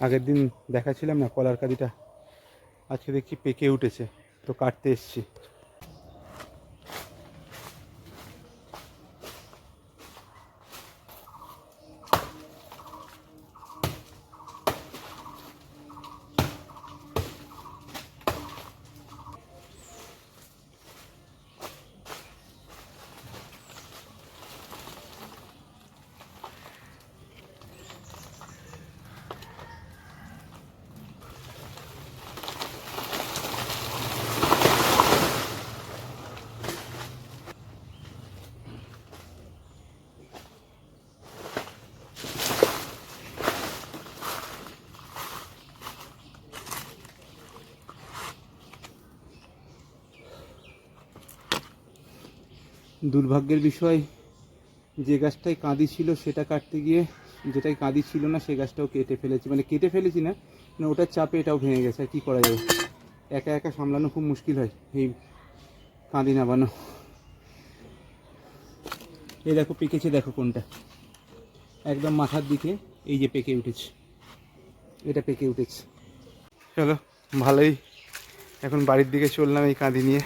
আগের দিন দেখাছিলাম না কলার কাঁদিটা, আজকে দেখছি পেকে উঠেছে, তো কাটতে এসছি। দুর্ভাগ্যের বিষয়, যে গাছটাই কাঁদি ছিল সেটা কাটতে গিয়ে যেটাই কাঁদি ছিল না সেই গাছটাও কেটে ফেলেছি, মানে কেটে ফেলেছি না, মানে ওটার চাপে এটাও ভেঙে গেছে। আর কী করা যাবে, একা একা সামলানো খুব মুশকিল হয় এই কাঁদি নামানো। এই দেখো পেকেছে, দেখো কোনটা একদম মাথার দিকে, এই যে পেকে উঠেছে, এটা পেকে উঠেছে। চলো ভালোই, এখন বাড়ির দিকে চললাম এই কাঁদি নিয়ে।